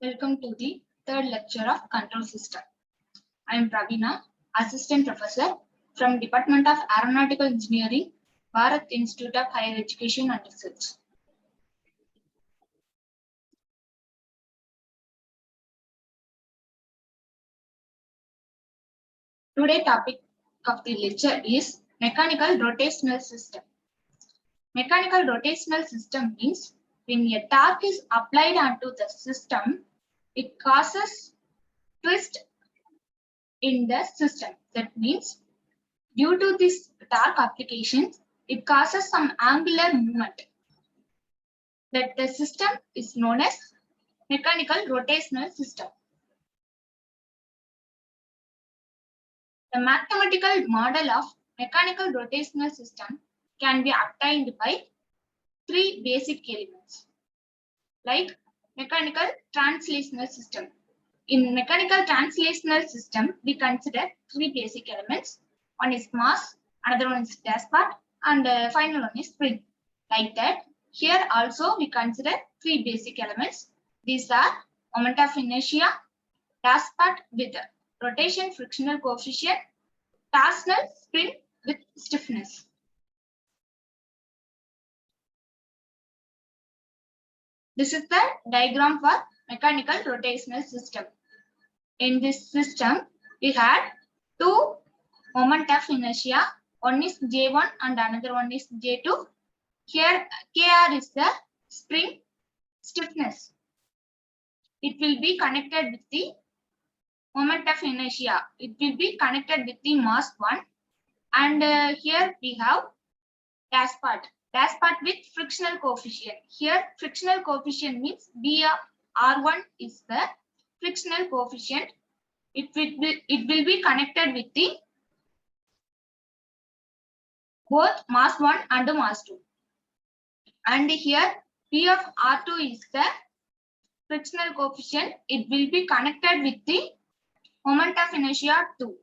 Welcome to the third lecture of Control System. I am Pravina, Assistant Professor from Department of Aeronautical Engineering, Bharat Institute of Higher Education and Research. Today's topic of the lecture is Mechanical Rotational System. Mechanical rotational system means when a torque is applied onto the system, it causes twist in the system. That means due to this torque application, it causes some angular movement. That the system is known as mechanical rotational system. The mathematical model of mechanical rotational system can be obtained by three basic elements, like mechanical translational system. In mechanical translational system, we consider three basic elements. One is mass, another one is dashpot, and the final one is spring. Like that, here also we consider three basic elements. These are moment of inertia, dashpot with rotation frictional coefficient, torsional spring with stiffness. This is the diagram for mechanical rotational system. In this system, we had two moment of inertia. One is J1 and another one is J2. Here, Kr is the spring stiffness. It will be connected with the moment of inertia. It will be connected with the mass 1. And here we have dashpot. Dashpot with frictional coefficient. Here, frictional coefficient means B of R1 is the frictional coefficient. It will be connected with the both mass 1 and mass 2. And here P of R2 is the frictional coefficient. It will be connected with the moment of inertia 2.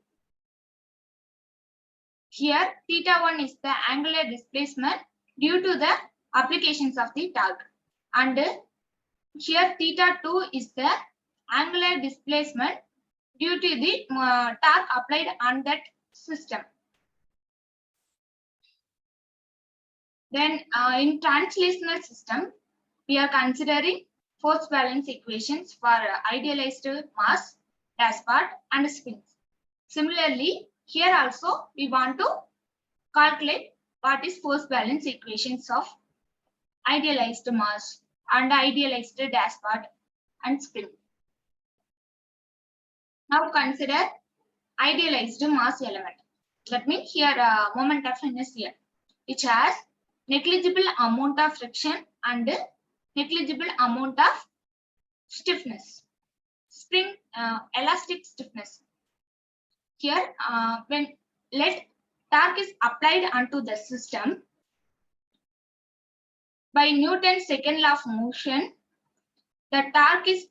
Here theta 1 is the angular displacement due to the applications of the torque. And here theta 2 is the angular displacement due to the torque applied on that system. Then in translational system, we are considering force balance equations for idealized mass, dashpot and springs. Similarly, here also we want to calculate what is force balance equations of idealized mass and idealized dashpot and spring. Now consider idealized mass element. That means here moment of inertia, which has negligible amount of friction and negligible amount of stiffness. Spring elastic stiffness. Here when let torque is applied onto the system, by Newton's second law of motion, the torque is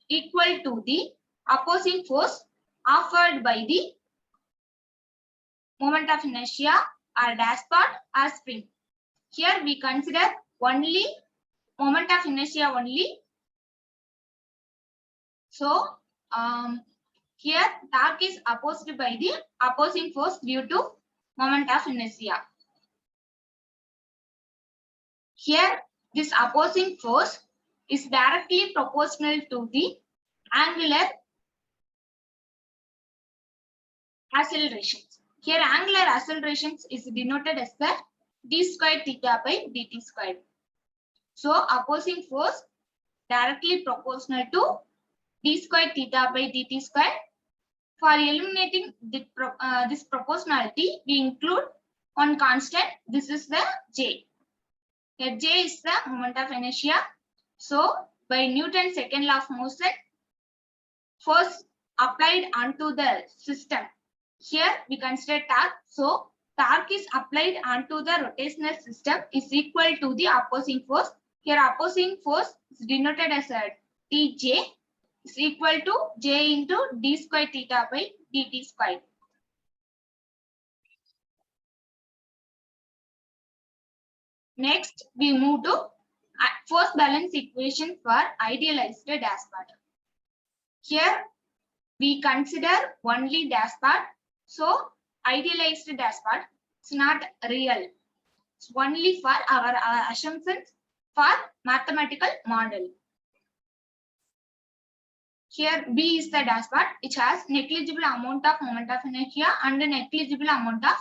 equal to the opposing force offered by the moment of inertia or dashpot or spring. Here we consider only moment of inertia only. So here torque is opposed by the opposing force due to moment of inertia. Here this opposing force is directly proportional to the angular accelerations. Here angular accelerations is denoted as the d squared theta by dt squared. So opposing force directly proportional to d squared theta by dt squared. For eliminating this proportionality, we include one constant. This is the J. Here J is the moment of inertia. So by Newton's second law of motion, force applied onto the system. Here we consider torque. So torque is applied onto the rotational system is equal to the opposing force. Here opposing force is denoted as a Tj is equal to J into d squared theta by dt squared. Next we move to Force balance equation for idealized dashpot. Here we consider only dashpot. So idealized dashpot is not real. It's only for our assumptions for mathematical model. Here B is the dashpot which has negligible amount of moment of inertia and negligible amount of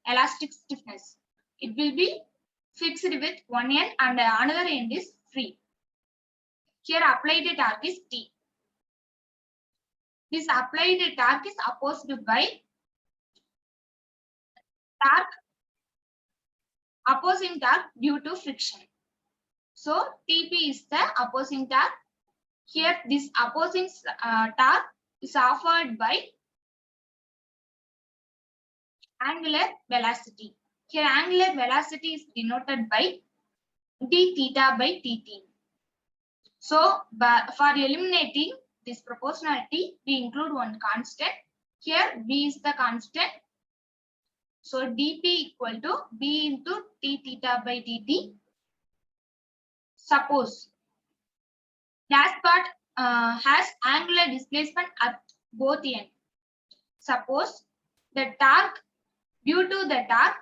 elastic stiffness. It will be fixed with one end and another end is free. Here applied torque is T. This applied torque is opposed by torque, opposing torque due to friction. So TP is the opposing torque. Here this opposing torque is offered by angular velocity. Here angular velocity is denoted by d theta by dt. So for eliminating this proportionality, we include one constant. Here B is the constant. So dP equal to B into t theta by dt. Suppose dashpot has angular displacement at both ends. Suppose the torque, due to the torque,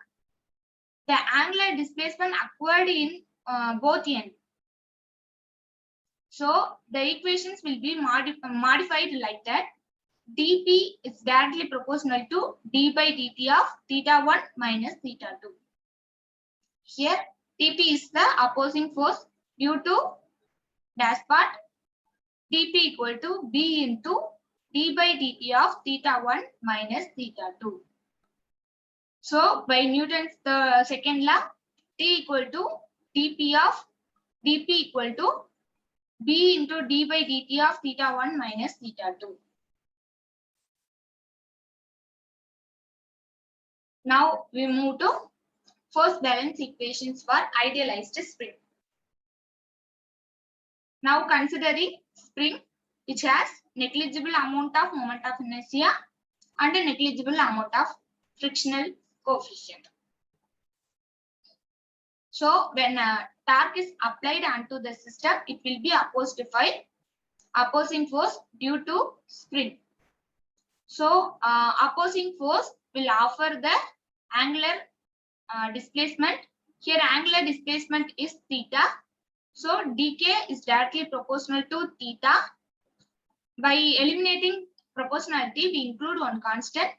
the angular displacement occurred in both ends. So the equations will be modified like that. dP is directly proportional to d by dt of theta 1 minus theta 2. Here TP is the opposing force due to dashpot. dP equal to B into d by dt of theta 1 minus theta 2. So by Newton's the second law, T equal to dP of dP equal to B into d by dt of theta 1 minus theta 2. Now we move to force balance equations for idealized spring. Now considering spring which has negligible amount of moment of inertia and a negligible amount of frictional coefficient. So when torque is applied onto the system, it will be opposed by opposing force due to spring. So opposing force will offer the angular displacement. Here angular displacement is theta. So dk is directly proportional to theta. By eliminating proportionality, we include one constant.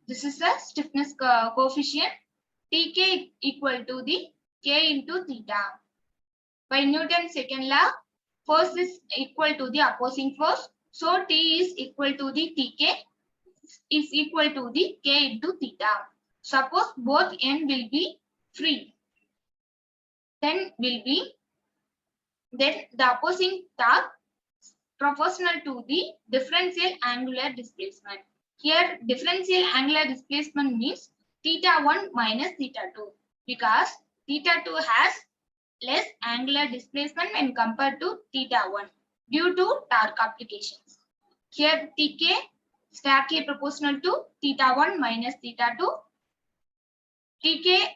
This is the stiffness coefficient. Tk equal to the k into theta. By Newton's second law, force is equal to the opposing force. So T is equal to the Tk is equal to the k into theta. Suppose both end will be free. Then the opposing torque proportional to the differential angular displacement. Here differential angular displacement means theta 1 minus theta 2 because theta 2 has less angular displacement when compared to theta 1 due to torque applications. Here Tk is directly proportional to theta 1 minus theta 2. Tk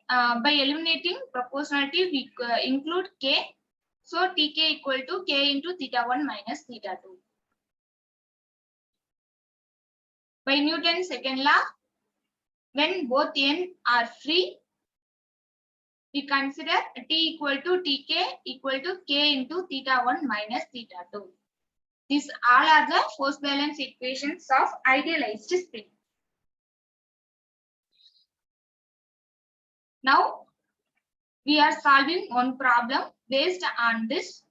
by eliminating proportionality we include k. So Tk equal to k into theta 1 minus theta 2. By Newton's second law, when both ends are free, we consider T equal to Tk equal to k into theta 1 minus theta 2. These all are the force balance equations of idealized spring. Now we are solving one problem based on this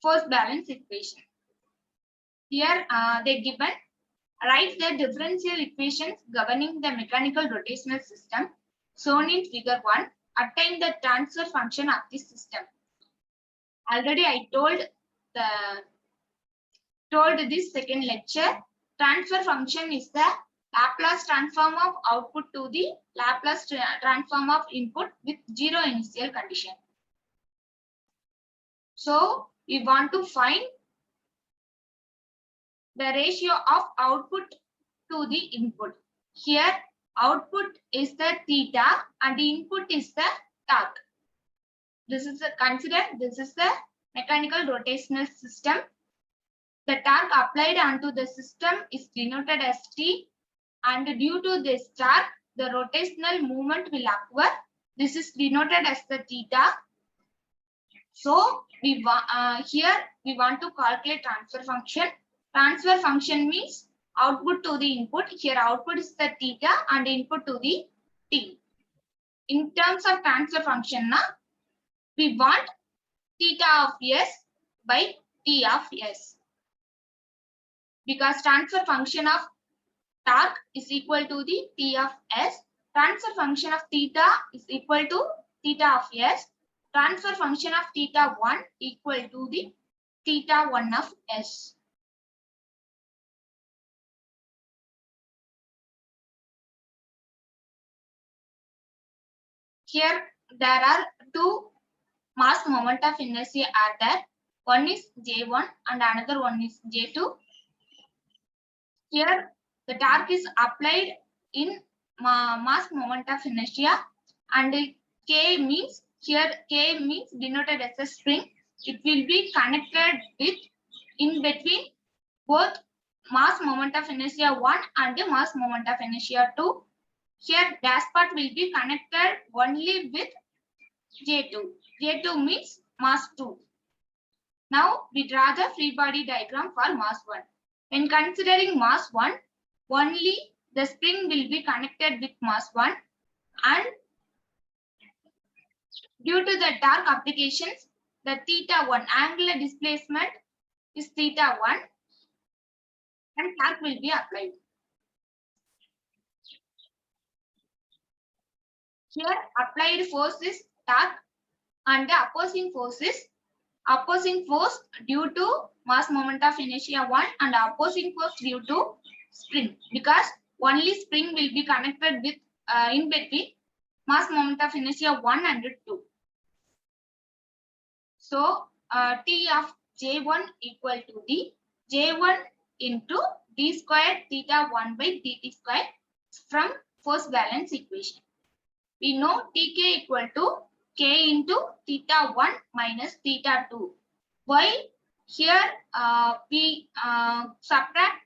force balance equation. Here they given write the differential equations governing the mechanical rotational system shown in figure 1. Obtain the transfer function of this system. Already I told this second lecture. Transfer function is the Laplace transform of output to the Laplace transform of input with zero initial condition. So we want to find the ratio of output to the input. Here output is the theta and the input is the torque. consider this is the mechanical rotational system. The torque applied onto the system is denoted as T, and due to this torque, the rotational movement will occur. This is denoted as the theta. So here we want to calculate transfer function. Transfer function means output to the input. Here output is the theta and input to the T. In terms of transfer function, we want theta of S by T of S. Because transfer function of torque is equal to the T of S. Transfer function of theta is equal to theta of S. Transfer function of theta 1 equal to the theta 1 of S. Here there are two mass moment of inertia are there. One is J1 and another one is J2. Here the torque is applied in mass moment of inertia, and K means, here K means denoted as a spring. It will be connected with in between both mass moment of inertia 1 and the mass moment of inertia 2. Here dash part will be connected only with J2. J2 means mass 2. Now we draw the free body diagram for mass 1. When considering mass 1, only the spring will be connected with mass 1, and due to the torque applications, the theta 1 angular displacement is theta 1 and torque will be applied. Here applied force is torque and the opposing force is due to mass moment of inertia 1 and opposing force due to spring, because only spring will be connected with in between mass moment of inertia 1 and 2. So T of J1 equal to the J1 into d squared theta 1 by dt squared from force balance equation. We know Tk equal to K into theta 1 minus theta 2. Why? Here we subtract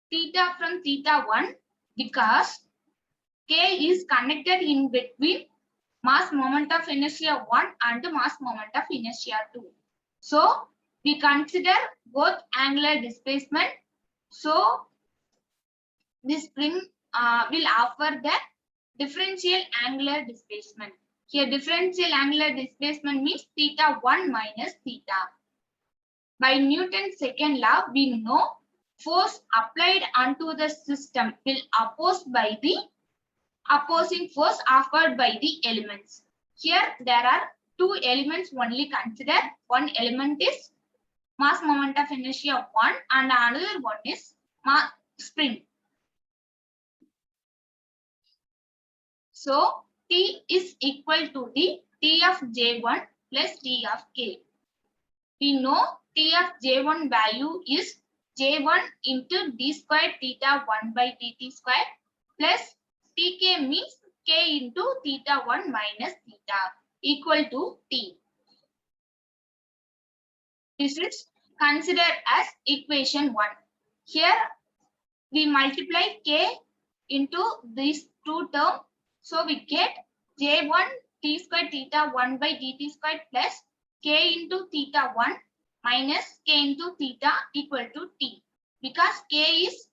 theta from theta 1 because K is connected in between mass moment of inertia 1 and mass moment of inertia 2. So we consider both angular displacement. So this spring will offer the differential angular displacement. Here differential angular displacement means theta 1 minus theta. By Newton's second law, we know force applied onto the system will opposed by the opposing force offered by the elements. Here there are two elements only considered. One element is mass moment of inertia 1 and another one is spring. So T is equal to the T of J1 plus T of K. We know T of J1 value is J1 into d squared theta 1 by dt squared plus Tk means K into theta 1 minus theta equal to T. This is considered as equation 1. Here we multiply K into these two terms. So we get J1 t squared theta 1 by dt squared plus K into theta 1 minus K into theta equal to T, because K is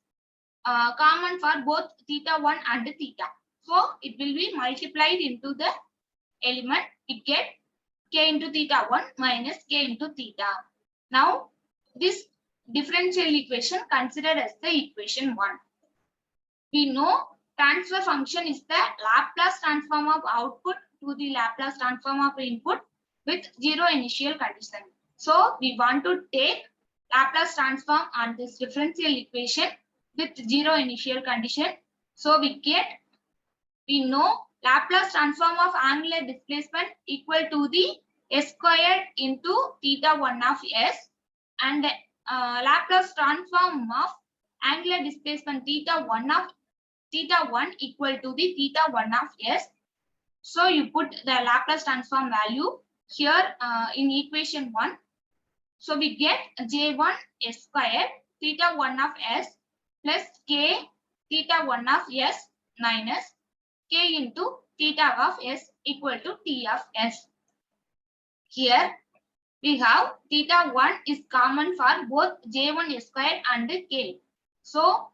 common for both theta 1 and theta. So it will be multiplied into the element. We get K into theta 1 minus K into theta. Now this differential equation considered as the equation 1. We know transfer function is the Laplace transform of output to the Laplace transform of input with zero initial condition. So we want to take Laplace transform on this differential equation with zero initial condition. So we know Laplace transform of angular displacement equal to the s squared into theta 1 of s, and Laplace transform of angular displacement theta 1 equal to the theta 1 of s. So you put the Laplace transform value. here in equation 1. So we get J1 S square theta 1 of S plus K theta 1 of S minus K into theta of S equal to T of S. Here we have theta 1 is common for both J1 S square and K. So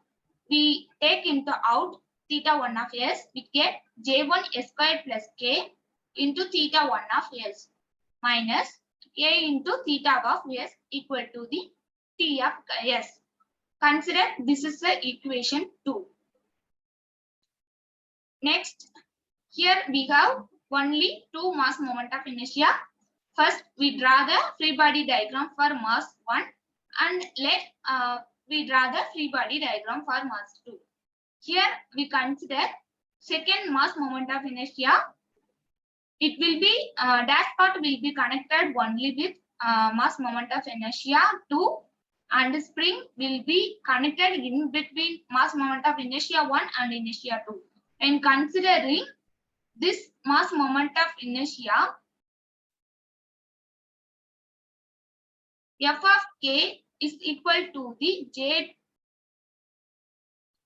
we take into out theta 1 of S, we get J1 S square plus K into theta 1 of S minus K into theta of S equal to the T of S. Consider this is the equation 2. Next, here we have only two mass moment of inertia. First, we draw the free body diagram for mass 1 and we draw the free body diagram for mass 2. Here we consider second mass moment of inertia. It will be dash part will be connected only with mass moment of inertia 2 and spring will be connected in between mass moment of inertia 1 and inertia 2. And considering this mass moment of inertia, F of K is equal to the J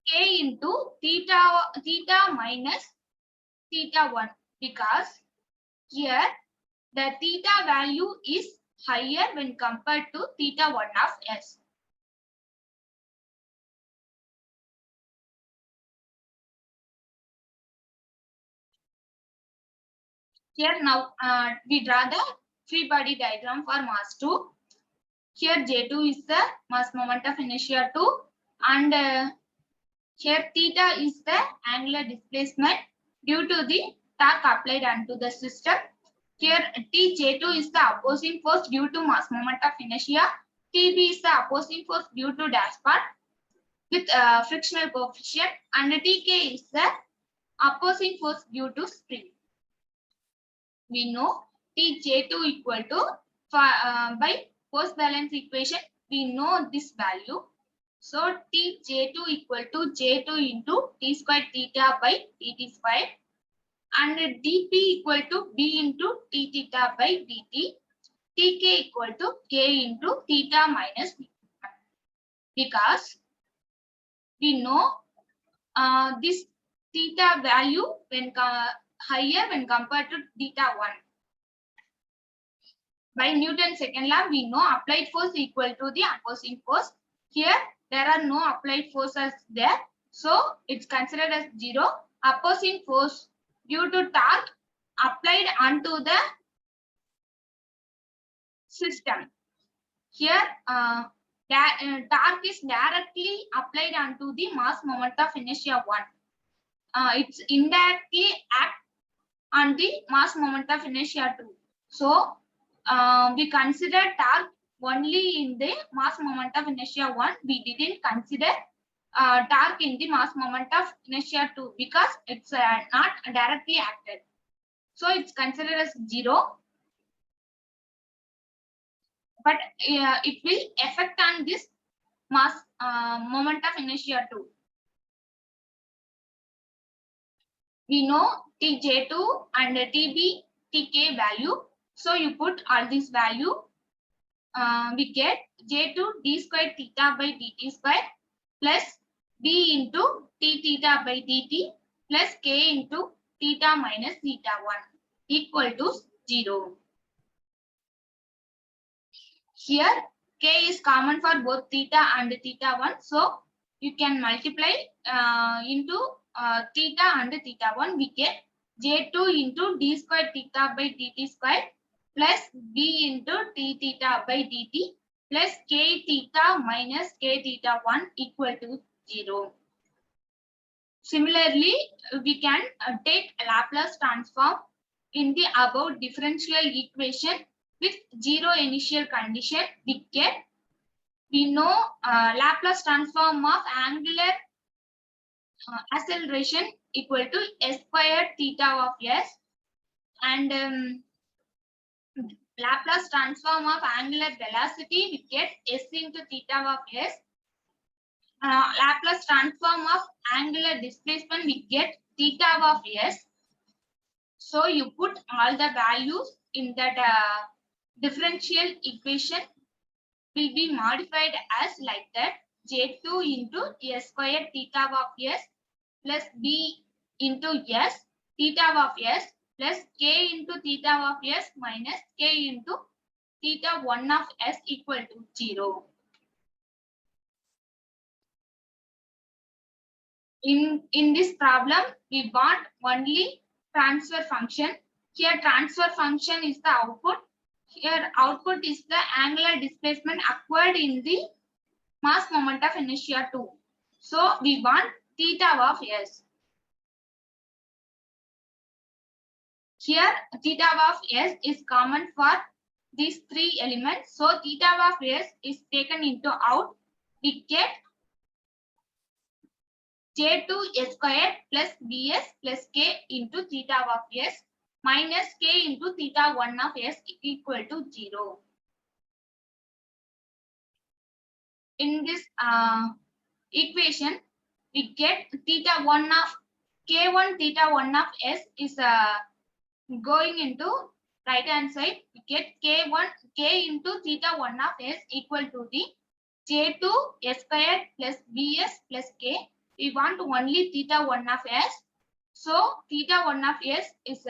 K into theta minus theta 1 because here the theta value is higher when compared to theta 1 of S. Here now we draw the free body diagram for mass 2. Here J2 is the mass moment of inertia 2 and here theta is the angular displacement due to the torque applied onto the system. Here Tj2 is the opposing force due to mass moment of inertia. Tb is the opposing force due to dash part with frictional coefficient and Tk is the opposing force due to spring. We know Tj2 equal to by force balance equation we know this value. So Tj2 equal to J2 into T squared theta by dt squared and dP equal to B into T theta by dt. Tk equal to K into theta minus B. Because we know this theta value when higher when compared to theta 1. By Newton's second law, we know applied force equal to the opposing force. Here, there are no applied forces there. So, it's considered as 0. Opposing force due to torque applied onto the system. Here, torque is directly applied onto the mass moment of inertia 1. It's indirectly act on the mass moment of inertia 2. So, we consider torque only in the mass moment of inertia 1. We didn't consider torque in the mass moment of inertia 2 because it's not directly acted. So it's considered as 0. But it will affect on this mass moment of inertia 2. We know Tj2 and Tb, Tk value. So you put all this value. We get J2 d squared theta by dt squared plus B into T theta by dt plus K into theta minus theta 1 equal to 0. Here K is common for both theta and theta 1. So you can multiply into theta and theta 1. We get J2 into d squared theta by dt squared plus B into T theta by dt plus K theta minus K theta 1 equal to 0. Similarly, we can take a Laplace transform in the above differential equation with 0 initial condition. We know Laplace transform of angular acceleration equal to s squared theta of s and Laplace transform of angular velocity we get s into theta of s. Laplace transform of angular displacement we get theta of s. So you put all the values in that differential equation will be modified as like that J2 into S square theta of S plus B into S theta of S plus K into theta of S minus K into theta 1 of S equal to 0. In this problem, we want only transfer function. Here transfer function is the output. Here output is the angular displacement acquired in the mass moment of inertia 2. So we want theta of S. Here theta of S is common for these three elements. So theta of S is taken into out. We get J2 S squared plus BS plus K into theta of S minus K into theta 1 of S equal to 0. In this equation, we get theta 1 of K1 theta 1 of S is going into right hand side. We get K into theta 1 of S equal to the J2 S squared plus BS plus K. We want only theta 1 of S. So theta 1 of S is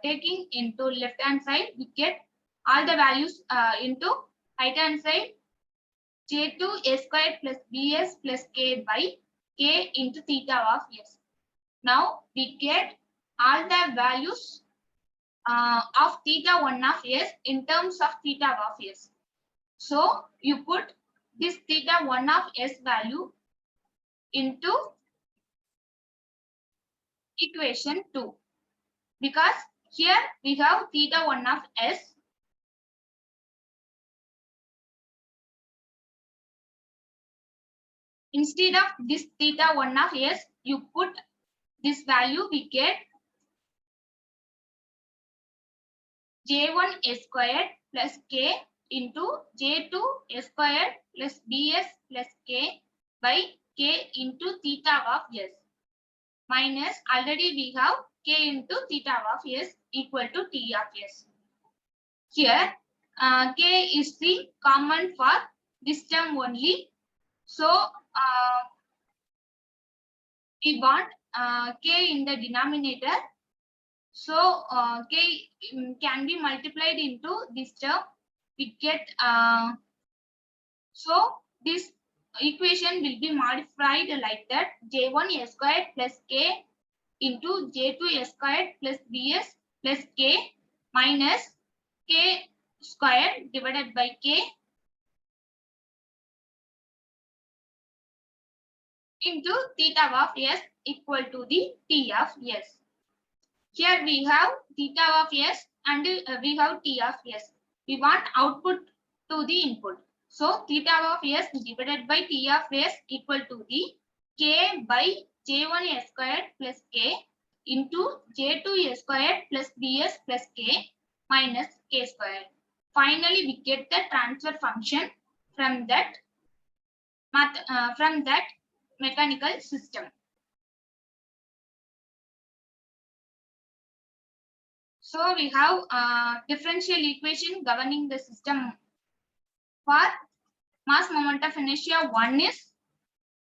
taking into left hand side. We get all the values into right hand side. J2 S squared plus BS plus K by K into theta of S. Now we get all the values of theta 1 of S in terms of theta of S. So you put this theta 1 of S value into equation 2 because here we have theta 1 of S. Instead of this theta 1 of S, you put this value, we get J1 S squared plus K into J2 S squared plus BS plus K by K into theta of S minus already we have K into theta of S equal to T of S. Here K is the common for this term only. So we want K in the denominator. So K can be multiplied into this term. We get so this equation will be modified like that J1 S squared plus K into J2 S squared plus BS plus K minus K squared divided by K into theta of S equal to the T of S. Here we have theta of S and we have T of S. We want output to the input. So theta of S divided by T of S equal to the K by J1 S squared plus K into J2 S squared plus BS plus K minus K squared. Finally, we get the transfer function from that mechanical system. So we have differential equation governing the system for mass moment of inertia. One is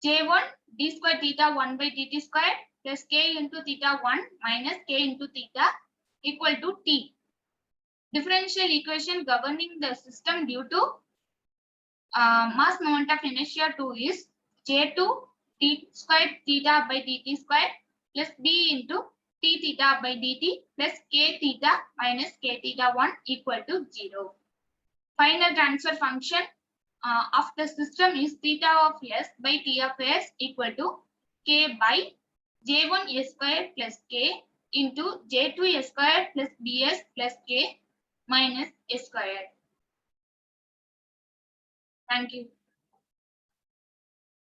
J1 d square theta 1 by dt square plus K into theta 1 minus K into theta equal to T. Differential equation governing the system due to mass moment of inertia 2 is J2 d square theta by dt square plus B into T theta by dt plus K theta minus K theta 1 equal to 0. Final transfer function of the system is theta of S by T of S equal to K by J1 S square plus K into J2 S square plus BS plus K minus S square. Thank you.